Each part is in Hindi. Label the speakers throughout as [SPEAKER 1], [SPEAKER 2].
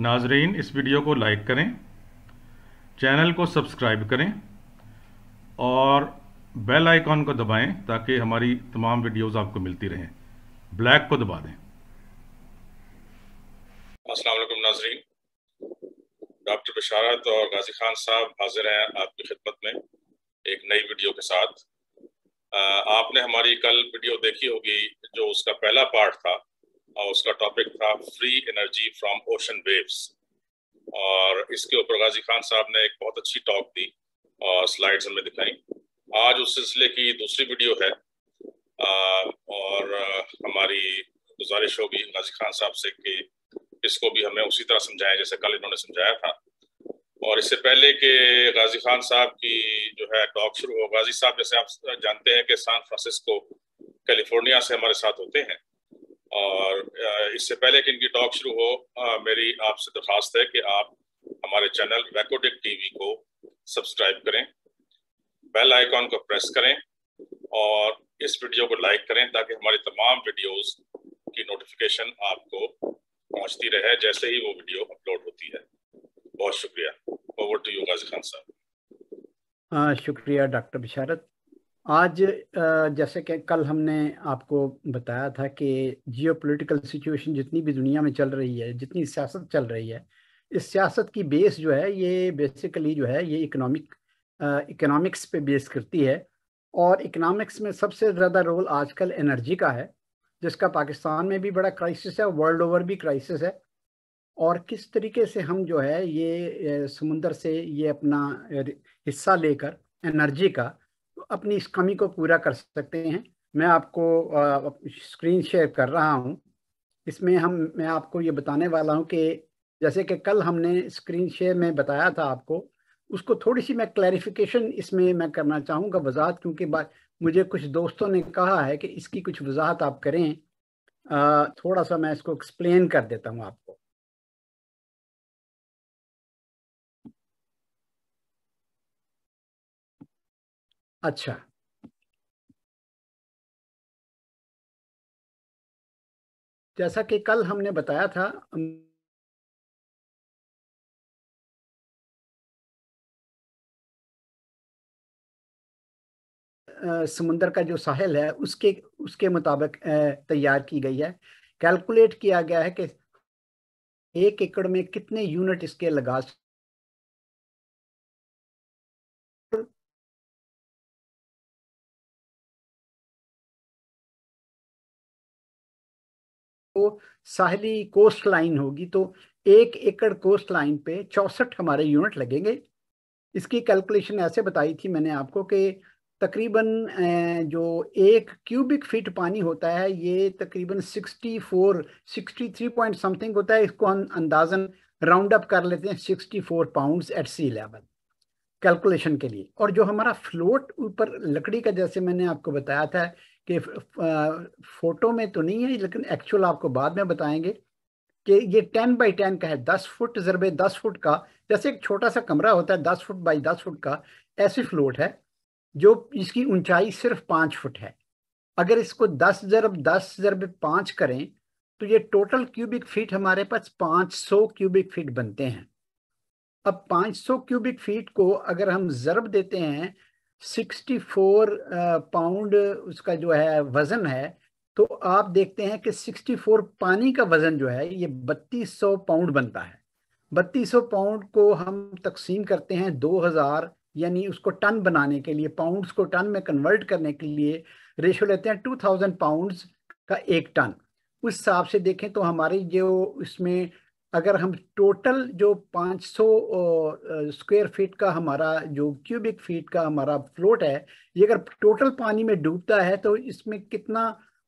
[SPEAKER 1] नाजरीन, इस वीडियो को लाइक करें, चैनल को सब्सक्राइब करें और बेल आइकॉन को दबाएं ताकि हमारी तमाम वीडियोस आपको मिलती रहें। ब्लैक को दबा दें।
[SPEAKER 2] अस्सलाम वालेकुम नाजरीन, डॉक्टर बशारत और गाजी खान साहब हाजिर हैं आपकी खिदमत में एक नई वीडियो के साथ। आपने हमारी कल वीडियो देखी होगी जो उसका पहला पार्ट था और उसका टॉपिक था free energy from ocean waves, और इसके ऊपर गाजी खान साहब ने एक बहुत अच्छी टॉक दी और स्लाइड्स हमें दिखाई। आज उस सिलसिले की दूसरी वीडियो है और हमारी गुजारिश होगी गाजी खान साहब से कि इसको भी हमें उसी तरह समझाएं जैसे कल इन्होंने समझाया था। और इससे पहले कि गाजी खान साहब की जो है टॉक शुरू हो, गाजी साहब जैसे आप जानते हैं कि सैन फ्रांसिस्को कैलिफोर्निया से हमारे साथ होते हैं, और इससे पहले कि इनकी टॉक शुरू हो मेरी आपसे दरख्वास्त है कि आप हमारे चैनल वैकोडिक टीवी को सब्सक्राइब करें, बेल आइकॉन को प्रेस करें और इस वीडियो को लाइक करें ताकि हमारी तमाम वीडियोस की नोटिफिकेशन आपको पहुंचती रहे जैसे ही वो वीडियो अपलोड होती है। बहुत शुक्रिया। Over to you Ghazi Khan साहब।
[SPEAKER 3] शुक्रिया डॉक्टर बिशारत। आज जैसे कि कल हमने आपको बताया था कि जियोपॉलिटिकल सिचुएशन जितनी भी दुनिया में चल रही है, जितनी सियासत चल रही है, इस सियासत की बेस जो है ये बेसिकली जो है ये इकोनॉमिक्स पे बेस करती है। और इकोनॉमिक्स में सबसे ज़्यादा रोल आजकल एनर्जी का है, जिसका पाकिस्तान में भी बड़ा क्राइसिस है, वर्ल्ड ओवर भी क्राइसिस है। और किस तरीके से हम जो है ये समुंदर से ये अपना हिस्सा लेकर एनर्जी का अपनी इस कमी को पूरा कर सकते हैं। मैं आपको स्क्रीन शेयर कर रहा हूं। इसमें मैं आपको ये बताने वाला हूं कि जैसे कि कल हमने स्क्रीन शेयर में बताया था आपको, उसको थोड़ी सी मैं क्लैरिफिकेशन इसमें मैं करना चाहूँगा, वजाहत, क्योंकि मुझे कुछ दोस्तों ने कहा है कि इसकी कुछ वजाहत आप करें। थोड़ा सा मैं इसको एक्सप्लेन कर देता हूँ आपको। अच्छा, जैसा कि कल हमने बताया था, समुंदर का जो साहिल है उसके उसके मुताबिक तैयार की गई है। कैलकुलेट किया गया है कि 1 एकड़ में कितने यूनिट इसके लगा तो साहली कोस्ट लाइन होगी, तो 1 एकड़ कोस्ट लाइन पे 64 हमारे यूनिट लगेंगे। इसकी कैलकुलेशन ऐसे बताई थी मैंने आपको कि तकरीबन जो 1 क्यूबिक फीट पानी होता है ये तकरीबन 63 पॉइंट समथिंग होता है। इसको हम अंदाजन राउंड अप कर लेते हैं 64 पाउंड्स एट सी लेवल कैलकुलेशन के लिए। और जो हमारा फ्लोट ऊपर लकड़ी का, जैसे मैंने आपको बताया था कि फोटो में तो नहीं है लेकिन एक्चुअल आपको बाद में बताएंगे कि ये 10 बाई 10 का है, 10 फुट ज़रबे 10 फुट का, जैसे एक छोटा सा कमरा होता है 10 फुट बाई 10 फुट का, ऐसी फ्लोट है जो इसकी ऊंचाई सिर्फ 5 फुट है। अगर इसको 10 × 10 × 5 करें तो ये टोटल क्यूबिक फीट हमारे पास 500 क्यूबिक फीट बनते हैं। अब 500 क्यूबिक फीट को अगर हम ज़रब देते हैं 64 पाउंड उसका जो है वजन है, तो आप देखते हैं कि 64 पानी का वजन जो है ये 3200 पाउंड बनता है। 3200 पाउंड को हम तकसीम करते हैं 2000, यानी उसको टन बनाने के लिए, पाउंड्स को टन में कन्वर्ट करने के लिए रेशो लेते हैं 2000 पाउंड्स का 1 टन। उस हिसाब से देखें तो हमारी जो इसमें अगर हम टोटल जो 500 स्क्वायर फीट का हमारा जो क्यूबिक फीट का हमारा फ्लोट है, ये अगर टोटल पानी में डूबता है तो इसमें कितना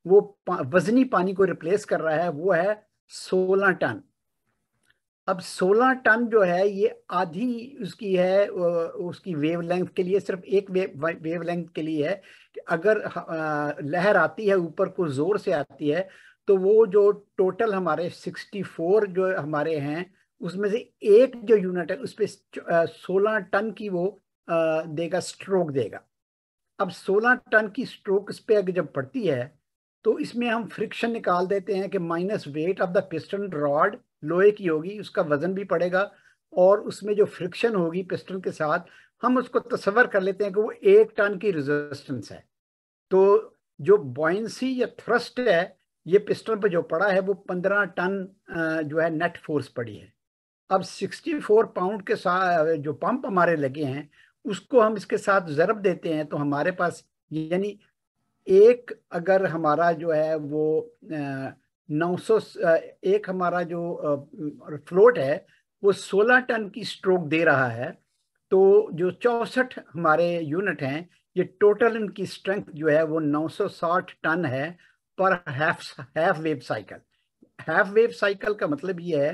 [SPEAKER 3] वो वजनी पानी को रिप्लेस कर रहा है, वो है 16 टन। अब 16 टन जो है ये आधी उसकी है, उसकी वेवलेंथ के लिए, सिर्फ एक वेवलेंथ के लिए है कि अगर लहर आती है ऊपर को जोर से आती है तो वो जो टोटल हमारे 64 जो हमारे हैं उसमें से एक जो यूनिट है उस पर 16 टन की वो देगा, स्ट्रोक देगा। अब 16 टन की स्ट्रोक इस पे अगर जब पड़ती है तो इसमें हम फ्रिक्शन निकाल देते हैं कि minus weight of the piston rod लोहे की होगी, उसका वजन भी पड़ेगा और उसमें जो फ्रिक्शन होगी पिस्टन के साथ, हम उसको तस्वर कर लेते हैं कि वो 1 टन की रेजिस्टेंस है। तो जो बॉयंसी या थ्रस्ट है ये पिस्टन पर जो पड़ा है वो 15 टन जो है नेट फोर्स पड़ी है। अब 64 पाउंड के साथ जो पंप हमारे लगे हैं उसको हम इसके साथ ज़रब देते हैं तो हमारे पास, यानी एक अगर हमारा जो है वो 900, एक हमारा जो फ्लोट है वो 16 टन की स्ट्रोक दे रहा है। तो जो 64 हमारे यूनिट हैं, ये टोटल इनकी स्ट्रेंथ जो है वो 960 टन है पर half wave cycle. Half wave cycle का मतलब ये है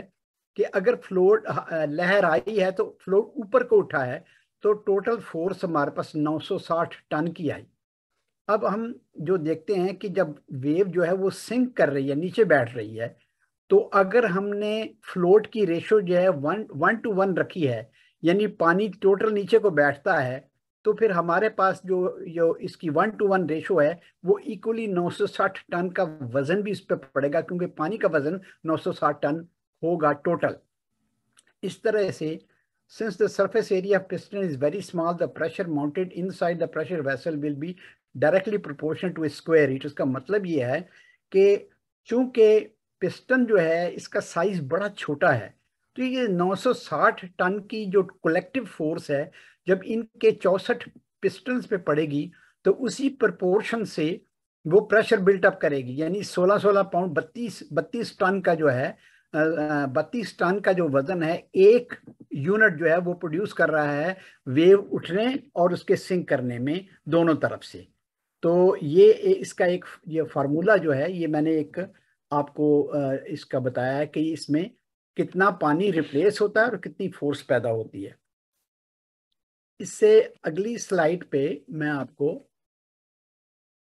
[SPEAKER 3] कि अगर फ्लोट लहर आई है तो फ्लोट ऊपर को उठा है तो टोटल फोर्स हमारे पास 960 टन की आई। अब हम जो देखते हैं कि जब वेव जो है वो सिंक कर रही है, नीचे बैठ रही है, तो अगर हमने फ्लोट की रेशो जो है 1:1 रखी है, यानी पानी टोटल नीचे को बैठता है, तो फिर हमारे पास जो जो इसकी 1:1 रेशो है वो इक्वली 960 टन का वजन भी इस पर पड़ेगा, क्योंकि पानी का वजन 960 टन होगा टोटल। इस तरह से since the surface area of piston is very small, the pressure mounted inside the pressure vessel will be directly proportional to a square heat। इसका मतलब ये है कि चूंकि पिस्टन जो है इसका साइज बड़ा छोटा है, तो ये 960 टन की जो कलेक्टिव फोर्स है जब इनके 64 पिस्टन्स पे पड़ेगी तो उसी प्रोपोर्शन से वो प्रेशर बिल्टअप करेगी। यानी 16-16 पाउंड 32 टन का जो है 32 टन का जो वजन है एक यूनिट जो है वो प्रोड्यूस कर रहा है वेव उठने और उसके सिंक करने में दोनों तरफ से। तो ये इसका एक ये फार्मूला जो है ये मैंने एक आपको इसका बताया है कि इसमें कितना पानी रिप्लेस होता है और कितनी फोर्स पैदा होती है। इससे अगली स्लाइड पे मैं आपको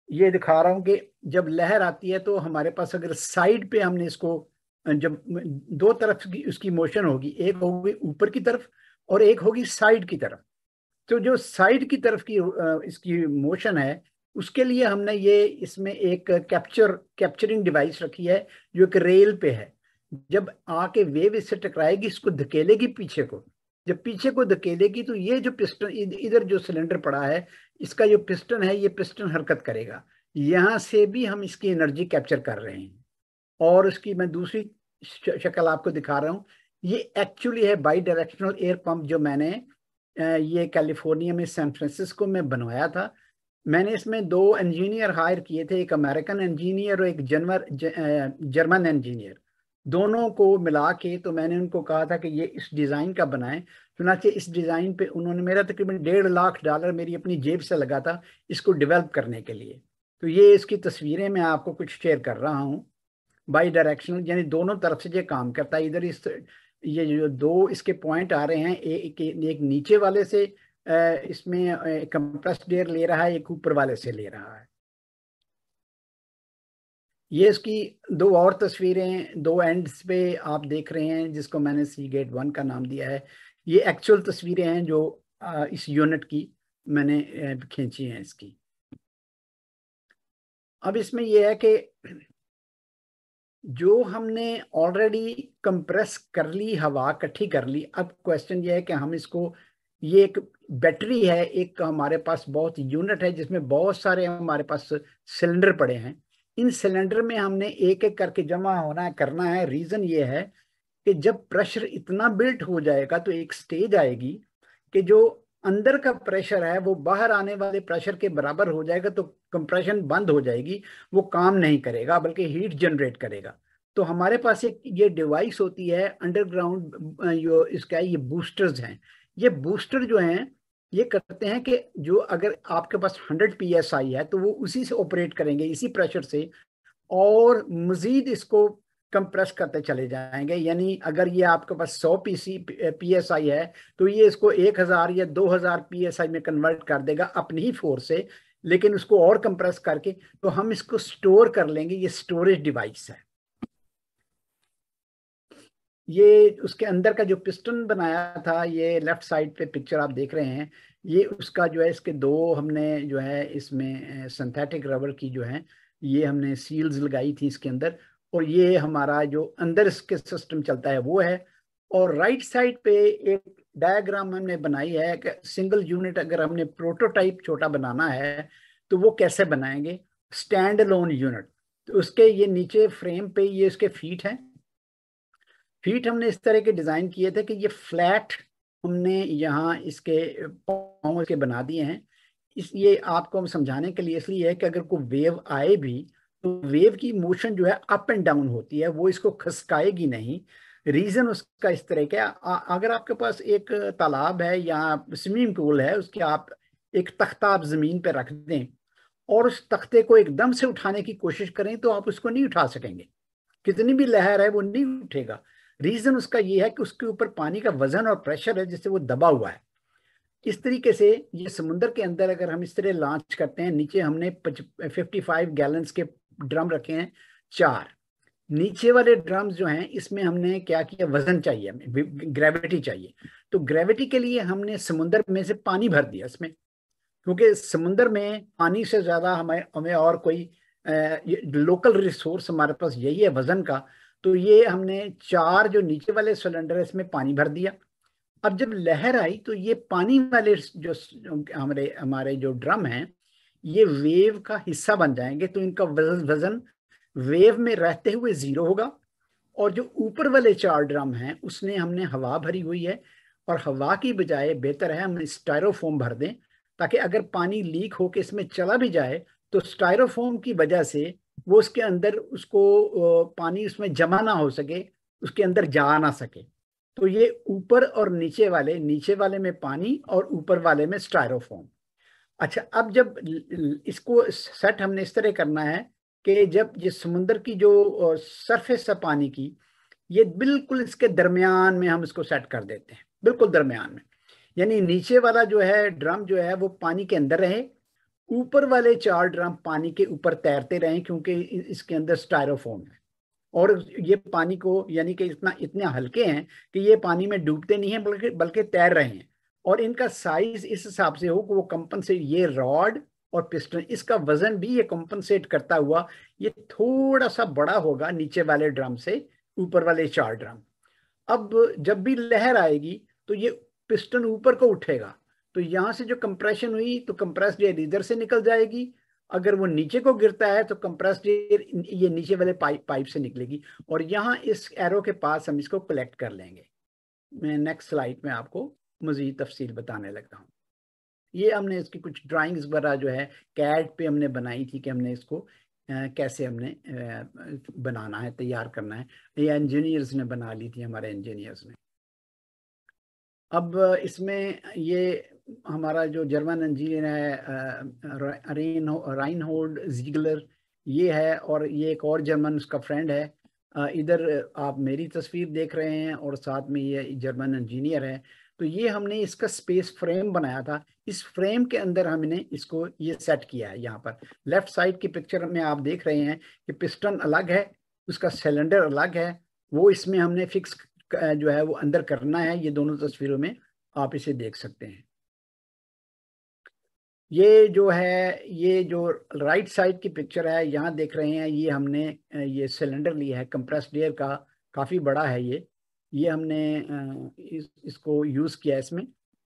[SPEAKER 3] ये दिखा रहा हूं कि जब लहर आती है तो हमारे पास अगर साइड पे हमने इसको, जब दो तरफ की उसकी मोशन होगी, एक होगी ऊपर की तरफ और एक होगी साइड की तरफ। तो जो साइड की तरफ की इसकी मोशन है उसके लिए हमने ये इसमें एक कैप्चरिंग डिवाइस रखी है जो एक रेल पे है। जब आके वेव इससे टकराएगी इसको धकेलेगी पीछे को, जब पीछे को धकेलेगी तो ये जो पिस्टन इधर जो सिलेंडर पड़ा है इसका जो पिस्टन है ये पिस्टन हरकत करेगा। यहाँ से भी हम इसकी एनर्जी कैप्चर कर रहे हैं। और इसकी मैं दूसरी शक्ल आपको दिखा रहा हूँ। ये एक्चुअली है बाई डायरेक्शनल एयर पंप जो मैंने ये कैलिफोर्निया में सैन फ्रांसिस्को में बनवाया था। मैंने इसमें 2 इंजीनियर हायर किए थे, एक अमेरिकन इंजीनियर और एक जर्मन इंजीनियर। दोनों को मिला के तो मैंने उनको कहा था कि ये इस डिज़ाइन का बनाएं। चुनाचे इस डिज़ाइन पे उन्होंने मेरा तकरीबन $1.5 लाख मेरी अपनी जेब से लगा था इसको डेवलप करने के लिए। तो ये इसकी तस्वीरें मैं आपको कुछ शेयर कर रहा हूँ। बाई डायरेक्शनल यानी दोनों तरफ से ये काम करता है। इधर इस ये जो 2 इसके पॉइंट आ रहे हैं, एक नीचे वाले से इसमें कंप्रेस्ड एयर ले रहा है, एक ऊपर वाले से ले रहा है। ये इसकी 2 और तस्वीरें 2 एंड्स पे आप देख रहे हैं जिसको मैंने सीगेट 1 का नाम दिया है। ये एक्चुअल तस्वीरें हैं जो इस यूनिट की मैंने खींची हैं इसकी। अब इसमें यह है कि जो हमने ऑलरेडी कंप्रेस कर ली, हवा इकट्ठी कर ली, अब क्वेश्चन ये है कि हम इसको, ये एक बैटरी है, एक हमारे पास बहुत यूनिट है जिसमें बहुत सारे हमारे पास सिलेंडर पड़े हैं। इन सिलेंडर में हमने एक एक करके जमा होना करना है। रीजन ये है कि जब प्रेशर इतना बिल्ट हो जाएगा तो एक स्टेज आएगी कि जो अंदर का प्रेशर है वो बाहर आने वाले प्रेशर के बराबर हो जाएगा, तो कंप्रेशन बंद हो जाएगी, वो काम नहीं करेगा बल्कि हीट जनरेट करेगा। तो हमारे पास एक ये डिवाइस होती है अंडरग्राउंड, जो इसका ये बूस्टर्स हैं। ये बूस्टर जो हैं ये करते हैं कि जो अगर आपके पास 100 PSI है तो वो उसी से ऑपरेट करेंगे, इसी प्रेशर से, और मजीद इसको कंप्रेस करते चले जाएंगे। यानी अगर ये आपके पास 100 PSI है तो ये इसको 1000 या 2000 PSI में कन्वर्ट कर देगा अपनी ही फोर्स से, लेकिन उसको और कंप्रेस करके तो हम इसको स्टोर कर लेंगे। ये स्टोरेज डिवाइस है। ये उसके अंदर का जो पिस्टन बनाया था, ये लेफ्ट साइड पे पिक्चर आप देख रहे हैं, ये उसका जो है इसके 2 हमने जो है इसमें सिंथेटिक रबर की जो है ये हमने सील्स लगाई थी इसके अंदर, और ये हमारा जो अंदर इसके सिस्टम चलता है वो है। और राइट साइड पे एक डायग्राम हमने बनाई है कि सिंगल यूनिट अगर हमने प्रोटोटाइप छोटा बनाना है तो वो कैसे बनाएंगे, स्टैंड अलोन यूनिट। तो उसके ये नीचे फ्रेम पे ये इसके फीट हैं। फीट हमने इस तरह के डिजाइन किए थे कि ये फ्लैट हमने यहाँ इसके पाँव इसके बना दिए हैं। ये आपको हम समझाने के लिए इसलिए है कि अगर कोई वेव आए भी तो वेव की मोशन जो है अप एंड डाउन होती है, वो इसको खसकाएगी नहीं। रीजन उसका इस तरह का, अगर आपके पास एक तालाब है या स्विमिंग पूल है, उसके आप एक तख्ता आप जमीन पे रख दें और उस तख्ते को एकदम से उठाने की कोशिश करें तो आप उसको नहीं उठा सकेंगे, कितनी भी लहर है वो नहीं उठेगा। रीजन उसका ये है कि उसके ऊपर पानी का वजन और प्रेशर है जिससे वो दबा हुआ है। इस तरीके से ये समुद्र के अंदर अगर हम इस तरह लॉन्च करते हैं, नीचे हमने 55 गैलन्स के ड्रम रखे हैं 4। नीचे वाले ड्रम्स जो हैं इसमें हमने क्या किया, वजन चाहिए हमें, ग्रेविटी चाहिए। तो ग्रेविटी के लिए हमने समुद्र में से पानी भर दिया इसमें, क्योंकि समुद्र में पानी से ज्यादा हमें हमें और कोई लोकल रिसोर्स हमारे पास यही है वजन का। तो ये हमने 4 जो नीचे वाले सिलेंडर है इसमें पानी भर दिया। अब जब लहर आई तो ये पानी वाले जो हमारे हमारे जो ड्रम हैं ये वेव का हिस्सा बन जाएंगे, तो इनका वजन वेव में रहते हुए 0 होगा। और जो ऊपर वाले 4 ड्रम हैं उसने हमने हवा भरी हुई है, और हवा की बजाय बेहतर है हम स्टायरोफोम भर दें, ताकि अगर पानी लीक होकर इसमें चला भी जाए तो स्टायरोफोम की वजह से वो उसके अंदर उसको पानी उसमें जमा ना हो सके, उसके अंदर जा ना सके। तो ये ऊपर और नीचे वाले में पानी और ऊपर वाले में स्टायरोफोम। अच्छा, अब जब इसको सेट हमने इस तरह करना है कि जब ये समुद्र की जो सरफेस है पानी की, ये बिल्कुल इसके दरमियान में हम इसको सेट कर देते हैं, बिल्कुल दरमियान में। यानी नीचे वाला जो है ड्रम जो है वो पानी के अंदर रहे, ऊपर वाले 4 ड्रम पानी के ऊपर तैरते रहें, क्योंकि इसके अंदर स्टायरोफोम है। और ये पानी को यानी कि इतने हल्के हैं कि ये पानी में डूबते नहीं हैं, बल्कि तैर रहे हैं। और इनका साइज इस हिसाब से हो कि वो कंपनसेट, ये रॉड और पिस्टन, इसका वजन भी ये कंपनसेट करता हुआ ये थोड़ा सा बड़ा होगा नीचे वाले ड्रम से ऊपर वाले 4 ड्रम। अब जब भी लहर आएगी तो ये पिस्टन ऊपर को उठेगा, तो यहां से जो कंप्रेशन हुई तो कंप्रेस्ड एयर इधर से निकल जाएगी। अगर वो नीचे को गिरता है तो कंप्रेस्ड एयर ये नीचे वाले पाइप से निकलेगी, और यहाँ इस एरो के पास हम इसको कलेक्ट कर लेंगे। मैं नेक्स्ट स्लाइड में आपको मजीद तफसील बताने लगा हूँ। ये हमने इसकी कुछ ड्राइंग्स वगैरह जो है कैड पे हमने बनाई थी कि हमने इसको कैसे हमने बनाना है, तैयार करना है। ये इंजीनियर्स ने बना ली थी, हमारे इंजीनियर्स ने। अब इसमें ये हमारा जो जर्मन इंजीनियर है राइनहोल्ड ज़ीगलर ये है, और ये एक और जर्मन उसका फ्रेंड है। इधर आप मेरी तस्वीर देख रहे हैं और साथ में ये जर्मन इंजीनियर है। तो ये हमने इसका स्पेस फ्रेम बनाया था, इस फ्रेम के अंदर हमने इसको ये सेट किया है। यहाँ पर लेफ्ट साइड की पिक्चर में आप देख रहे हैं कि पिस्टन अलग है, उसका सिलेंडर अलग है, वो इसमें हमने फिक्स जो है वो अंदर करना है। ये दोनों तस्वीरों में आप इसे देख सकते हैं। ये जो है, ये जो राइट साइड की पिक्चर है यहाँ देख रहे हैं, ये हमने ये सिलेंडर लिया है कंप्रेस्ड एयर का, काफ़ी बड़ा है ये हमने इसको यूज़ किया है इसमें।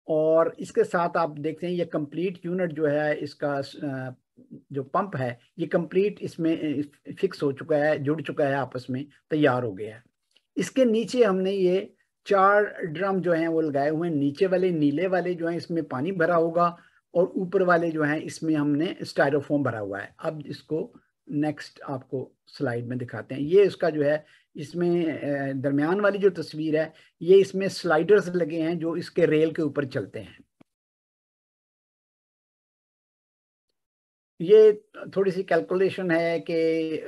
[SPEAKER 3] और इसके साथ आप देखते हैं ये कंप्लीट यूनिट जो है, इसका जो पंप है ये कंप्लीट इसमें फिक्स हो चुका है, जुड़ चुका है, आपस में तैयार हो गया है। इसके नीचे हमने ये 4 ड्रम जो हैं वो लगाए हुए हैं। नीचे वाले नीले वाले जो हैं इसमें पानी भरा होगा, और ऊपर वाले जो हैं इसमें हमने स्टायरोफोम भरा हुआ है। अब इसको नेक्स्ट आपको स्लाइड में दिखाते हैं। ये इसका जो है, इसमें दरमियान वाली जो तस्वीर है, ये इसमें स्लाइडर्स लगे हैं जो इसके रेल के ऊपर चलते हैं। ये थोड़ी सी कैलकुलेशन है कि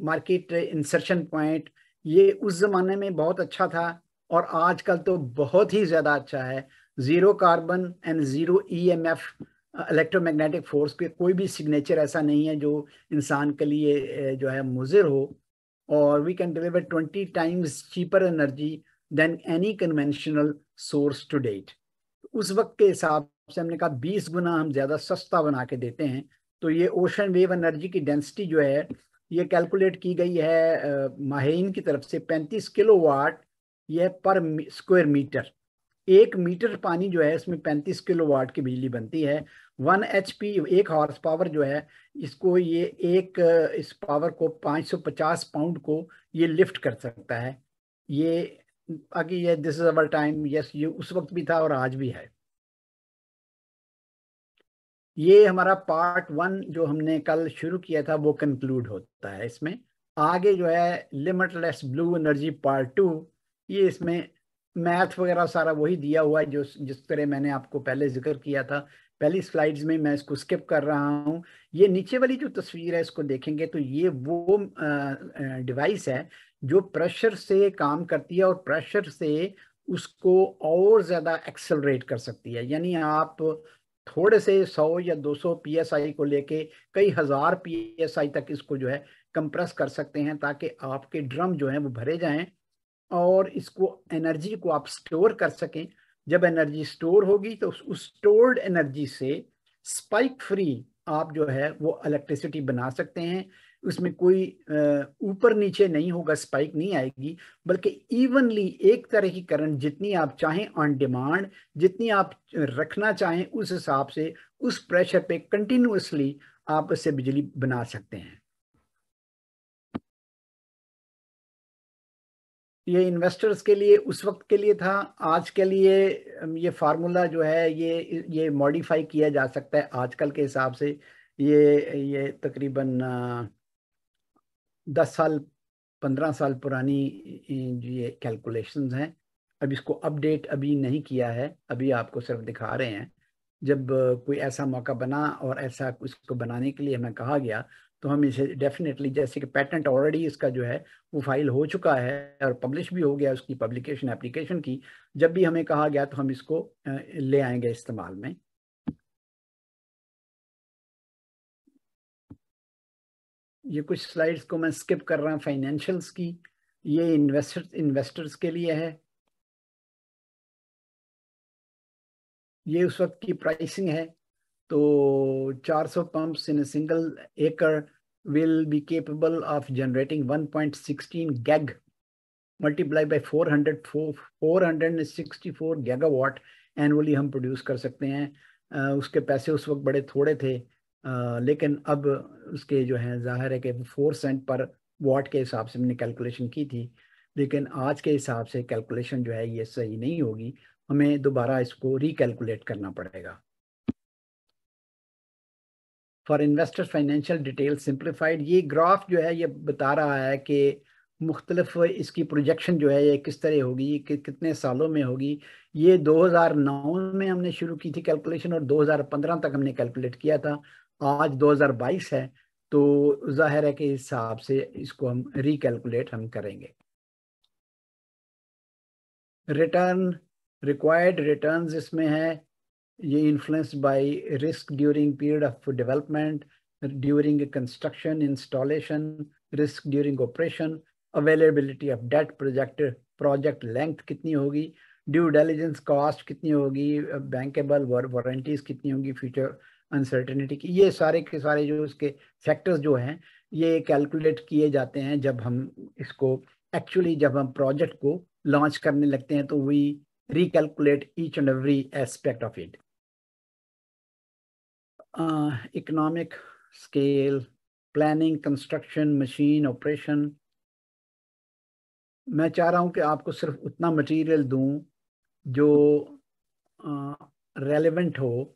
[SPEAKER 3] मार्केट इंसर्शन पॉइंट ये उस जमाने में बहुत अच्छा था, और आजकल तो बहुत ही ज्यादा अच्छा है। 0 carbon and 0 EMF electromagnetic force के कोई भी सिग्नेचर ऐसा नहीं है जो इंसान के लिए जो है मुज़िर हो। और we can deliver 20 times cheaper energy than any conventional source to date. उस वक्त के हिसाब से हमने कहा 20 गुना हम ज्यादा सस्ता बना के देते हैं। तो ये ओशन वेव एनर्जी की डेंसिटी जो है ये कैलकुलेट की गई है माहिरीन की तरफ से 35 किलोवाट यह पर स्क्वायर मीटर। 1 मीटर पानी जो है इसमें 35 किलोवाट की बिजली बनती है। 1 HP 1 हॉर्स पावर जो है इसको ये इस पावर को 550 पाउंड को ये लिफ्ट कर सकता है। ये आगे ये this is our time, yes ये उस वक्त भी था और आज भी है। ये हमारा पार्ट 1 जो हमने कल शुरू किया था वो कंक्लूड होता है इसमें। आगे जो है लिमिटलेस ब्लू एनर्जी पार्ट 2, ये इसमें मैथ वगैरह सारा वही दिया हुआ है जो जिस तरह मैंने आपको पहले जिक्र किया था पहली स्लाइड्स में। मैं इसको स्किप कर रहा हूँ। ये नीचे वाली जो तस्वीर है इसको देखेंगे तो ये वो डिवाइस है जो प्रेशर से काम करती है और प्रेशर से उसको और ज़्यादा एक्सेलरेट कर सकती है। यानी आप थोड़े से 100 या 200 PSI को लेके कई हजार PSI तक इसको जो है कंप्रेस कर सकते हैं ताकि आपके ड्रम जो हैं वो भरे जाएं और इसको एनर्जी को आप स्टोर कर सकें। जब एनर्जी स्टोर होगी तो उस स्टोर्ड एनर्जी से स्पाइक फ्री आप जो है वो इलेक्ट्रिसिटी बना सकते हैं। उसमें कोई ऊपर नीचे नहीं होगा, स्पाइक नहीं आएगी, बल्कि इवनली एक तरह की करंट जितनी आप चाहें ऑन डिमांड, जितनी आप रखना चाहें उस हिसाब से उस प्रेशर पे कंटिन्यूअसली आप इससे बिजली बना सकते हैं। ये इन्वेस्टर्स के लिए उस वक्त के लिए था। आज के लिए ये फार्मूला जो है ये मॉडिफाई किया जा सकता है आजकल के हिसाब से। ये तकरीबन 10 साल 15 साल पुरानी ये कैलकुलेशंस हैं। अब इसको अपडेट अभी नहीं किया है, अभी आपको सिर्फ दिखा रहे हैं। जब कोई ऐसा मौका बना और ऐसा इसको बनाने के लिए हमें कहा गया तो हम इसे डेफिनेटली, जैसे कि पेटेंट ऑलरेडी इसका जो है वो फाइल हो चुका है और पब्लिश भी हो गया उसकी पब्लिकेशन एप्लीकेशन की, जब भी हमें कहा गया तो हम इसको ले आएंगे इस्तेमाल में। ये कुछ स्लाइड्स को मैं स्किप कर रहा हूँ फाइनेंशियल्स की। ये इन्वेस्टर्स के लिए है। ये उस वक्त की प्राइसिंग है। तो 400 पंप्स इन सिंगल एकड़ will be capable of generating 1.16 gig multiplied by 464 gigawatt annually हम प्रोड्यूस कर सकते हैं। उसके पैसे उस वक्त बड़े थोड़े थे, लेकिन अब उसके जो है जाहिर है कि 4 सेंट पर वाट के हिसाब से हमने कैलकुलेशन की थी, लेकिन आज के हिसाब से कैलकुलेशन जो है ये सही नहीं होगी, हमें दोबारा इसको रिकैलकुलेट करना पड़ेगा। For investor financial detail simplified, ये ग्राफ जो है ये बता रहा है कि मुख्तलिफ इसकी प्रोजेक्शन जो है ये किस तरह होगी, कितने सालों में होगी। ये 2009 में हमने शुरू की थी कैलकुलेशन और 2015 तक हमने कैलकुलेट किया था। आज 2022 है तो जाहिर है कि हिसाब से इसको हम रिकैलकुलेट हम करेंगे। रिटर्न, रिक्वायर्ड रिटर्न्स इसमें है। ये influenced by risk during period of development, during construction installation, risk during operation, availability of debt, project length कितनी होगी, ड्यू डिलिजेंस कॉस्ट कितनी होगी, बैंकेबल वारंटीज कितनी होगी, फ्यूचर अनसर्टेनिटी की। ये सारे के सारे जो इसके फैक्टर्स जो हैं ये कैलकुलेट किए जाते हैं जब हम इसको एक्चुअली जब हम प्रोजेक्ट को लॉन्च करने लगते हैं तो we recalculate each and every aspect of it. Economic scale, planning, construction, machine, operation. मैं चाह रहा हूँ कि आपको सिर्फ उतना मटेरियल दूं जो रेलेवेंट हो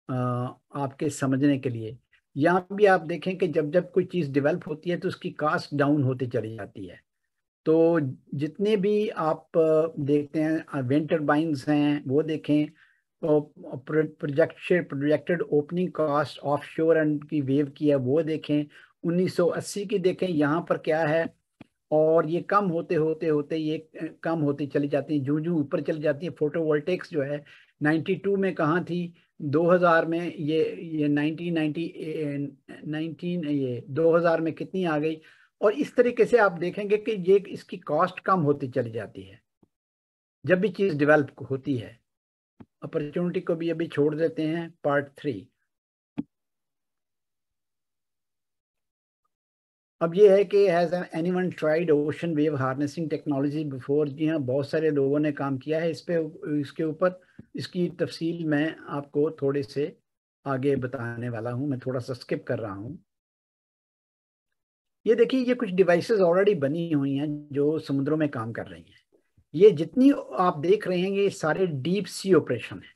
[SPEAKER 3] आपके समझने के लिए। यहाँ भी आप देखें कि जब जब कोई चीज़ डेवलप होती है तो उसकी कास्ट डाउन होती चली जाती है। तो जितने भी आप देखते हैं विंड टर्बाइन्स हैं वो देखें, projected opening cost offshore and की वेव की है वो देखें, 1980 की देखें यहाँ पर क्या है, और ये कम होते होते होते ये कम होती चली जाती है, जूं जूं ऊपर चली जाती है। फोटोवोल्टेक्स जो है 92 में कहाँ थी, 2000 में ये 19 ये 2000 में कितनी आ गई। और इस तरीके से आप देखेंगे कि ये इसकी कॉस्ट कम होती चली जाती है जब भी चीज़ डेवलप होती है। अपॉर्चुनिटी को भी अभी छोड़ देते हैं, पार्ट 3। अब ये है कि has anyone tried ocean wave harnessing technology before? जी हाँ, बहुत सारे लोगों ने काम किया है इस पे, इसके ऊपर। इसकी तफसील मैं आपको थोड़े से आगे बताने वाला हूँ। मैं थोड़ा सा स्किप कर रहा हूँ। ये देखिए, ये कुछ डिवाइसेस ऑलरेडी बनी हुई हैं जो समुद्रों में काम कर रही हैं। ये जितनी आप देख रहे हैं ये सारे डीप सी ऑपरेशन है।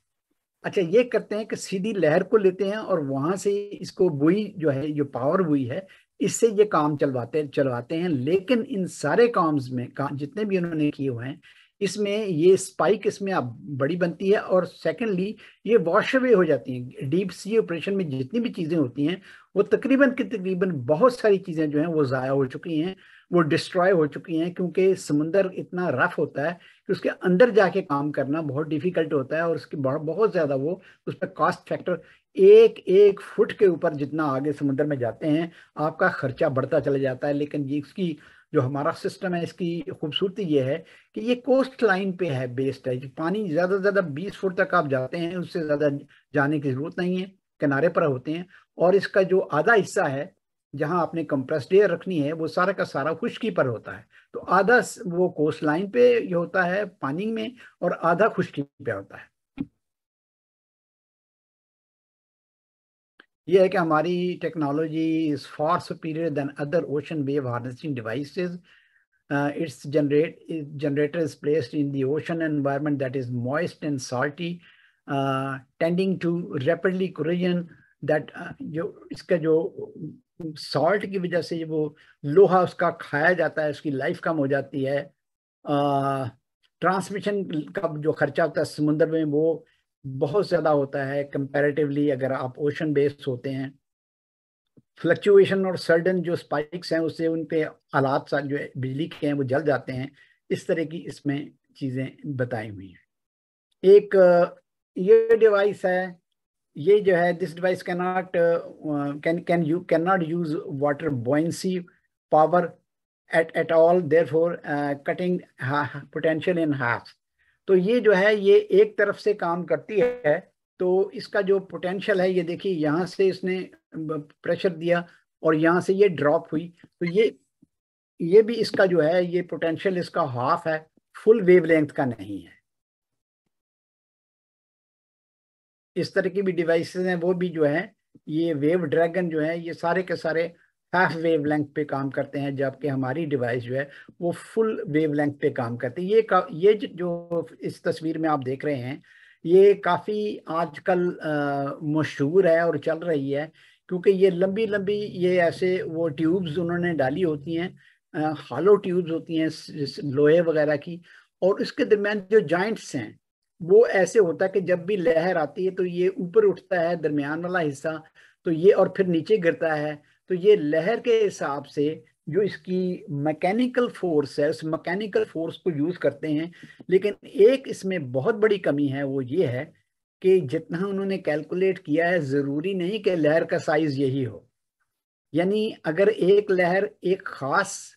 [SPEAKER 3] अच्छा, ये करते हैं कि सीधी लहर को लेते हैं और वहां से इसको बुई जो है, जो पावर बुई है, इससे ये काम चलवाते हैं। लेकिन इन सारे काम्स में जितने भी उन्होंने किए हुए हैं, इसमें ये स्पाइक इसमें अब बड़ी बनती है, और सेकेंडली ये वॉश अवे हो जाती हैं। डीप सी ऑपरेशन में जितनी भी चीजें होती हैं वो तकरीबन की तकरीबन बहुत सारी चीजें जो हैं वो ज़ाया हो चुकी हैं, वो डिस्ट्रॉय हो चुकी हैं, क्योंकि समुंदर इतना रफ होता है कि उसके अंदर जाके काम करना बहुत डिफिकल्ट होता है, और उसकी बहुत ज्यादा वो उस पर कॉस्ट फैक्टर, एक एक फुट के ऊपर जितना आगे समुद्र में जाते हैं आपका खर्चा बढ़ता चला जाता है। लेकिन ये इसकी जो हमारा सिस्टम है, इसकी खूबसूरती ये है कि ये कोस्ट लाइन पे है, बेस्ड है। पानी ज्यादा से ज्यादा 20 फुट तक आप जाते हैं, उससे ज्यादा जाने की जरूरत नहीं है, किनारे पर होते हैं। और इसका जो आधा हिस्सा है जहां आपने कंप्रेस्ड एयर रखनी है, वो सारा का सारा खुश्की पर होता है। तो आधा वो कोस्ट लाइन पे ये होता है पानी में, और आधा खुश्की पे होता है। ये है कि हमारी technology is far superior than other ocean wave harnessing devices. Its generator is placed in the ocean environment that is moist and salty, tending to rapidly corrosion. That जो इसका जो सॉल्ट की वजह से वो लोहा उसका खाया जाता है, उसकी लाइफ कम हो जाती है। ट्रांसमिशन का जो खर्चा होता है समुद्र में वो बहुत ज़्यादा होता है कंपैरेटिवली अगर आप ओशन बेस्ड होते हैं। फ्लक्चुएशन और सडन जो स्पाइक्स हैं उससे उन पे हालात जो है बिजली के हैं वो जल जाते हैं। इस तरह की इसमें चीज़ें बताई हुई हैं। एक ये डिवाइस है, ये जो है this device can not use water buoyancy power at all, therefore cutting potential in half. तो ये जो है ये एक तरफ से काम करती है, तो इसका जो पोटेंशियल है, ये देखिए यहाँ से इसने प्रेशर दिया और यहाँ से ये ड्रॉप हुई, तो ये भी इसका जो है ये पोटेंशियल इसका हाफ है, फुल वेवलेंथ का नहीं है। इस तरह की भी डिवाइसेस हैं, वो भी जो है ये वेव ड्रैगन जो है ये सारे के सारे हाफ वेव लेंथ पे काम करते हैं, जबकि हमारी डिवाइस जो है वो फुल वेव लेंथ पे काम करती है। ये जो इस तस्वीर में आप देख रहे हैं ये काफ़ी आजकल मशहूर है और चल रही है, क्योंकि ये लंबी लंबी ये ऐसे वो ट्यूब्स उन्होंने डाली होती हैं, हॉलो ट्यूब्स होती हैं लोहे वगैरह की, और उसके दरमियान जो जॉइंट्स हैं वो ऐसे होता है कि जब भी लहर आती है तो ये ऊपर उठता है दरमियान वाला हिस्सा, तो ये और फिर नीचे गिरता है। तो ये लहर के हिसाब से जो इसकी मैकेनिकल फोर्स है उस मैकेनिकल फोर्स को यूज करते हैं। लेकिन एक इसमें बहुत बड़ी कमी है, वो ये है कि जितना उन्होंने कैलकुलेट किया है जरूरी नहीं कि लहर का साइज यही हो। यानी अगर एक लहर एक खास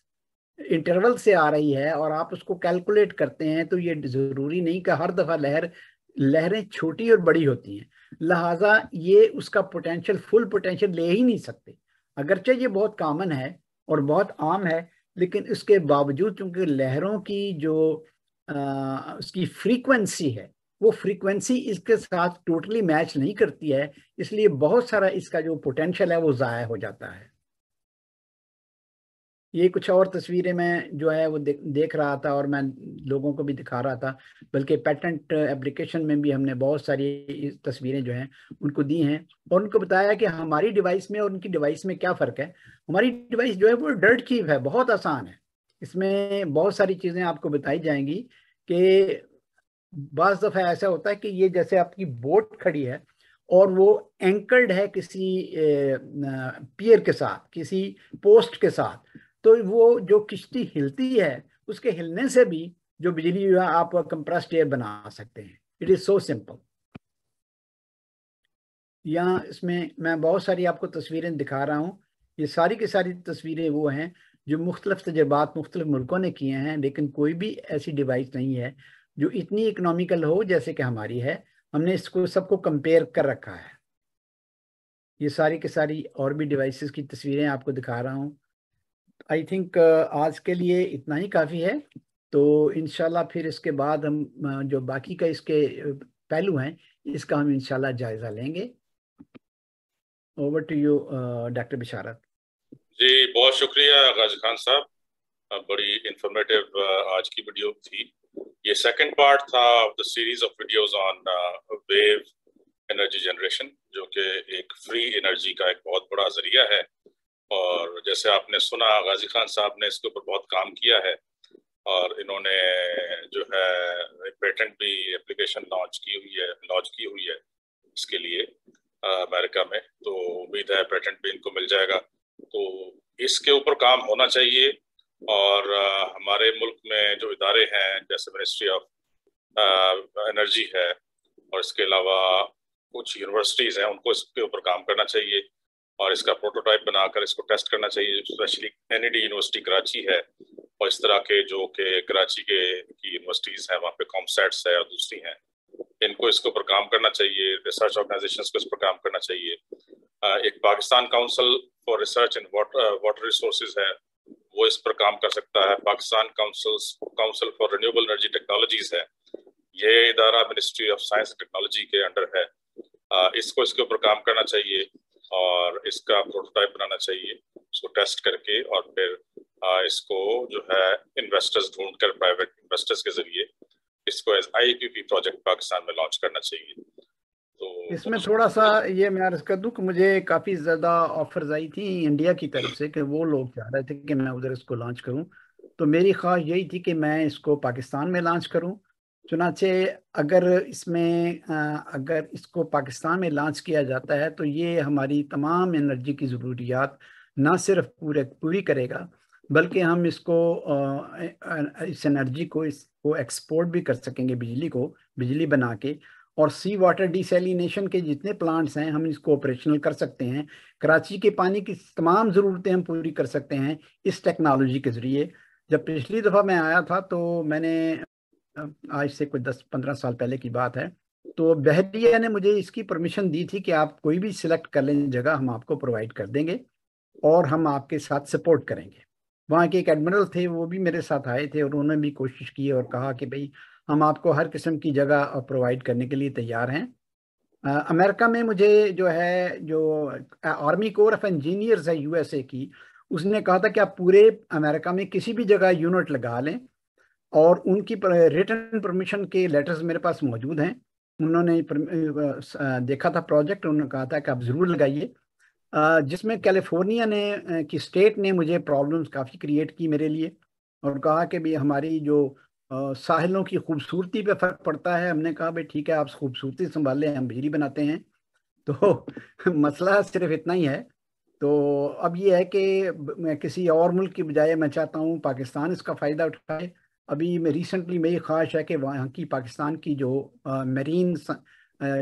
[SPEAKER 3] इंटरवल से आ रही है और आप उसको कैलकुलेट करते हैं, तो ये जरूरी नहीं कि हर दफा लहरें छोटी और बड़ी होती हैं, लिहाजा ये उसका पोटेंशियल फुल पोटेंशियल ले ही नहीं सकते। अगरचे ये बहुत कॉमन है और बहुत आम है, लेकिन इसके बावजूद चूंकि लहरों की जो उसकी फ्रीक्वेंसी है वो फ्रीक्वेंसी इसके साथ टोटली मैच नहीं करती है, इसलिए बहुत सारा इसका जो पोटेंशियल है वो ज़ाया हो जाता है। ये कुछ और तस्वीरें मैं जो है वो देख रहा था और मैं लोगों को भी दिखा रहा था, बल्कि पेटेंट एप्लीकेशन में भी हमने बहुत सारी तस्वीरें जो हैं उनको दी हैं और उनको बताया कि हमारी डिवाइस में और उनकी डिवाइस में क्या फ़र्क है। हमारी डिवाइस जो है वो डर्ट चीप है, बहुत आसान है। इसमें बहुत सारी चीज़ें आपको बताई जाएंगी कि बाज़ दफ़ा ऐसा होता है कि ये जैसे आपकी बोट खड़ी है और वो एंकर्ड है किसी पियर के साथ, किसी पोस्ट के साथ, तो वो जो किश्ती हिलती है उसके हिलने से भी जो बिजली जो है आप कंप्रेस्ड एयर बना सकते हैं। It is so simple. यहाँ इसमें मैं बहुत सारी आपको तस्वीरें दिखा रहा हूँ। ये सारी की सारी तस्वीरें वो हैं जो मुख्तलिफ तजर्बात मुख्तलिफ मुल्कों ने किए हैं, लेकिन कोई भी ऐसी डिवाइस नहीं है जो इतनी इकोनॉमिकल हो जैसे कि हमारी है। हमने इसको सबको कंपेयर कर रखा है। ये सारी की सारी और भी डिवाइसेस की तस्वीरें आपको दिखा रहा हूँ। आई थिंक आज के लिए इतना ही काफ़ी है। तो इंशाल्लाह फिर इसके बाद हम जो बाकी का इसके पहलू हैं इसका हम इंशाल्लाह जायज़ा लेंगे। ओवर टू यू डॉक्टर बिशारत।
[SPEAKER 2] जी बहुत शुक्रिया गाजी खान साहब, बड़ी इंफॉर्मेटिव आज की वीडियो थी। ये सेकंड पार्ट था of the series of videos on wave energy generation, जो कि एक फ्री एनर्जी का एक बहुत बड़ा जरिया है। और जैसे आपने सुना, गाजी खान साहब ने इसके ऊपर बहुत काम किया है और इन्होंने जो है पेटेंट भी एप्लीकेशन लॉन्च की हुई है इसके लिए अमेरिका में। तो उम्मीद है पेटेंट भी इनको मिल जाएगा। तो इसके ऊपर काम होना चाहिए। और हमारे मुल्क में जो इदारे हैं जैसे मिनिस्ट्री ऑफ एनर्जी है और इसके अलावा कुछ यूनिवर्सिटीज़ हैं, उनको इसके ऊपर काम करना चाहिए और इसका प्रोटोटाइप बनाकर इसको टेस्ट करना चाहिए। स्पेशली एनईडी यूनिवर्सिटी कराची है और इस तरह के जो कि कराची की यूनिवर्सिटीज़ हैं, वहाँ पे कॉमसेट्स है और दूसरी हैं, इनको इसके ऊपर काम करना चाहिए। रिसर्च ऑर्गेनाइजेशंस को इस पर काम करना चाहिए। एक Pakistan council for research in water resources है, वो इस पर काम कर सकता है। Pakistan council for renewable energy technologies है, ये इदारा ministry of science and technology के अंडर है। इसको इसके ऊपर काम करना चाहिए और इसका प्रोटोटाइप बनाना चाहिए, इसको टेस्ट करके और फिर इसको जो है इन्वेस्टर्स ढूंढकर, प्राइवेट इन्वेस्टर्स के जरिए इसको एज IPP प्रोजेक्ट पाकिस्तान में लॉन्च करना चाहिए। तो
[SPEAKER 3] इसमें थोड़ा सा ये मैं अर्ज कर दूं कि मुझे काफ़ी ज़्यादा ऑफर्स आई थी इंडिया की तरफ से कि वो लोग चाह रहे थे कि मैं उधर इसको लॉन्च करूं। तो मेरी ख्वाहिश यही थी कि मैं इसको पाकिस्तान में लॉन्च करूं। चुनाचे अगर अगर इसको पाकिस्तान में लॉन्च किया जाता है तो ये हमारी तमाम एनर्जी की ज़रूरियात ना सिर्फ पूरी करेगा, बल्कि हम इस एनर्जी को इसको एक्सपोर्ट भी कर सकेंगे, बिजली बना के। और सी वाटर डिसैलिनेशन के जितने प्लांट्स हैं हम इसको ऑपरेशनल कर सकते हैं। कराची के पानी की तमाम ज़रूरतें हम पूरी कर सकते हैं इस टेक्नोलॉजी के ज़रिए। जब पिछली दफ़ा मैं आया था तो मैंने, आज से कुछ 10-15 साल पहले की बात है, तो बहरिया ने मुझे इसकी परमिशन दी थी कि आप कोई भी सिलेक्ट कर लें जगह, हम आपको प्रोवाइड कर देंगे और हम आपके साथ सपोर्ट करेंगे। वहाँ के एक एडमिरल थे, वो भी मेरे साथ आए थे और उन्होंने भी कोशिश की और कहा कि भाई हम आपको हर किस्म की जगह प्रोवाइड करने के लिए तैयार हैं। अमेरिका में मुझे जो आर्मी कोर ऑफ इंजीनियर्स है USA की, उसने कहा था कि आप पूरे अमेरिका में किसी भी जगह यूनिट लगा लें, और उनकी रिटन परमिशन के लेटर्स मेरे पास मौजूद हैं। उन्होंने देखा था प्रोजेक्ट, उन्होंने कहा था कि आप ज़रूर लगाइए। जिसमें कैलिफोर्निया की स्टेट ने मुझे प्रॉब्लम्स काफ़ी क्रिएट की मेरे लिए और कहा कि भाई हमारी जो साहिलों की खूबसूरती पे फ़र्क पड़ता है। हमने कहा भाई ठीक है, आप खूबसूरती संभालें, हम बिजली बनाते हैं। तो मसला सिर्फ इतना ही है। तो अब ये है कि मैं किसी और मुल्क की बजाय मैं चाहता हूँ पाकिस्तान इसका फ़ायदा उठाए। अभी मैं रिसेंटली मेरी ख्वाहिश है कि वहाँ की पाकिस्तान की जो मरीन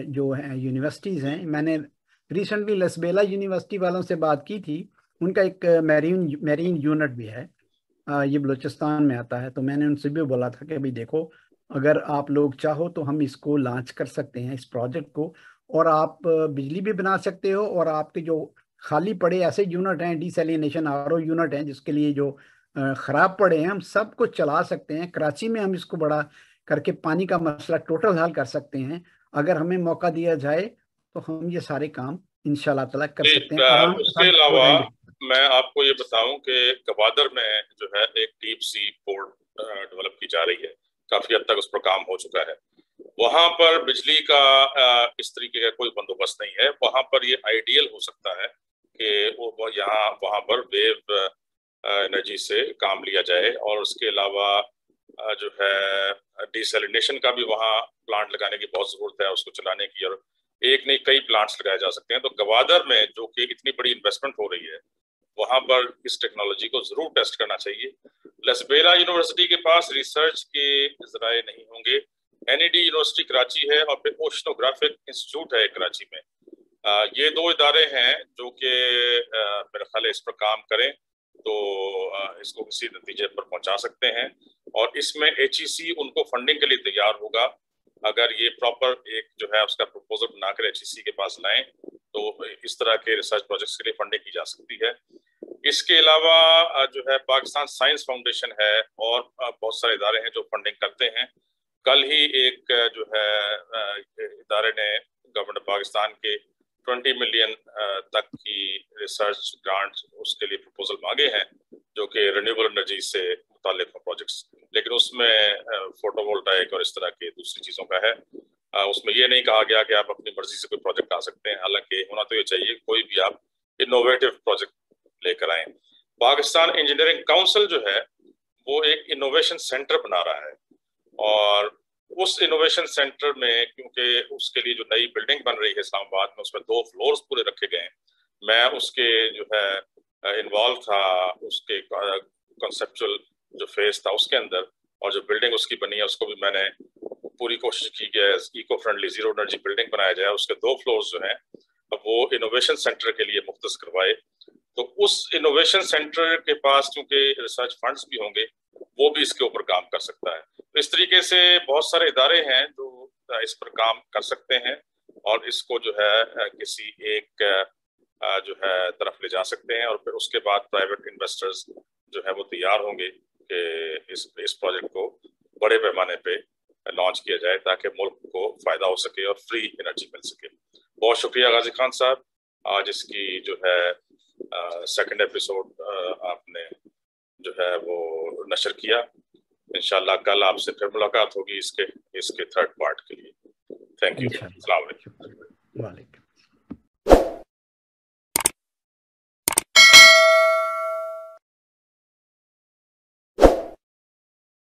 [SPEAKER 3] जो है यूनिवर्सिटीज़ हैं, मैंने रिसेंटली लसबेला यूनिवर्सिटी वालों से बात की थी। उनका एक मैरीन यूनिट भी है, ये बलूचिस्तान में आता है। तो मैंने उनसे भी बोला था कि भाई देखो, अगर आप लोग चाहो तो हम इसको लॉन्च कर सकते हैं इस प्रोजेक्ट को, और आप बिजली भी बना सकते हो, और आपके जो खाली पड़े ऐसे यूनिट हैं, डिसैलिनेशन RO यूनिट हैं जिसके लिए जो ख़राब पड़े हैं, हम सब कुछ चला सकते हैं। कराची में हम इसको बड़ा करके पानी का मसला टोटल हल कर सकते हैं। अगर हमें मौका दिया जाए तो हम ये सारे काम इंशाल्लाह ताला कर सकते हैं आराम के
[SPEAKER 2] उसके
[SPEAKER 3] साथ।
[SPEAKER 2] अलावा मैं आपको ये बताऊं कि गवादर में जो है एक डीप सी पोर्ट डेवलप की जा रही है, काफी हद तक उस पर काम हो चुका है। वहां पर बिजली का इस तरीके का कोई बंदोबस्त नहीं है। वहां पर ये आइडियल हो सकता है कि वो यहाँ वहां पर वेव एनर्जी से काम लिया जाए। और उसके अलावा जो है डिसैलिनेशन का भी वहाँ प्लांट लगाने की बहुत जरूरत है, उसको चलाने की। और एक नहीं कई प्लांट्स लगाए जा सकते हैं। तो गवादर में जो कि इतनी बड़ी इन्वेस्टमेंट हो रही है, वहां पर इस टेक्नोलॉजी को जरूर टेस्ट करना चाहिए। लसबेला यूनिवर्सिटी के पास रिसर्च के जराए नहीं होंगे। NED यूनिवर्सिटी कराची है और फिर ओशनोग्राफिक इंस्टीट्यूट है कराची में। ये दो इदारे हैं जो कि मेरे ख्याल इस पर काम करें तो इसको किसी नतीजे पर पहुंचा सकते हैं। और इसमें HEC उनको फंडिंग के लिए तैयार होगा। अगर ये प्रॉपर एक जो है उसका प्रपोजल बनाकर HEC के पास लाएं तो इस तरह के रिसर्च प्रोजेक्ट्स के लिए फंडिंग की जा सकती है। इसके अलावा जो है पाकिस्तान साइंस फाउंडेशन है और बहुत सारे इदारे हैं जो फंडिंग करते हैं। कल ही एक जो है इदारे ने गवर्नमेंट पाकिस्तान के 20 मिलियन तक की रिसर्च ग्रांट उसके लिए प्रपोजल मांगे हैं, जो कि रिन्यूएबल एनर्जी से मुताल्लिक प्रोजेक्ट्स, लेकिन उसमें फोटोवोल्टाइक और इस तरह की दूसरी चीज़ों का है। उसमें ये नहीं कहा गया कि आप अपनी मर्जी से कोई प्रोजेक्ट ला सकते हैं, हालांकि होना तो ये चाहिए कोई भी आप इनोवेटिव प्रोजेक्ट लेकर आए। पाकिस्तान इंजीनियरिंग काउंसिल जो है वो एक इनोवेशन सेंटर बना रहा है, और उस इनोवेशन सेंटर में क्योंकि उसके लिए जो नई बिल्डिंग बन रही है इस्लामाबाद में, उसमें 2 फ्लोर्स पूरे रखे गए हैं। मैं उसके जो है इन्वॉल्व था, उसके कॉन्सेप्चुअल जो फेज था उसके अंदर, और जो बिल्डिंग उसकी बनी है उसको भी मैंने पूरी कोशिश की कि eco friendly zero energy building बनाया जाए। उसके 2 फ्लोर्स जो हैं वो इनोवेशन सेंटर के लिए मुख्तस करवाए। तो उस इनोवेशन सेंटर के पास चूंकि रिसर्च फंड्स भी होंगे, वो भी इसके ऊपर काम कर सकता है। तो इस तरीके से बहुत सारे इदारे हैं जो इस पर काम कर सकते हैं और इसको जो है किसी एक जो है तरफ ले जा सकते हैं, और फिर उसके बाद प्राइवेट इन्वेस्टर्स जो है वो तैयार होंगे कि इस प्रोजेक्ट को बड़े पैमाने पे लॉन्च किया जाए ताकि मुल्क को फायदा हो सके और फ्री एनर्जी मिल सके। बहुत शुक्रिया गाजी खान साहब, आज इसकी जो है सेकंड एपिसोड आपने जो है वो नशर किया। इंशाल्लाह कल आपसे फिर मुलाकात होगी इसके थर्ड पार्ट के लिए। Thank you. अस्सलाम वालेकुम।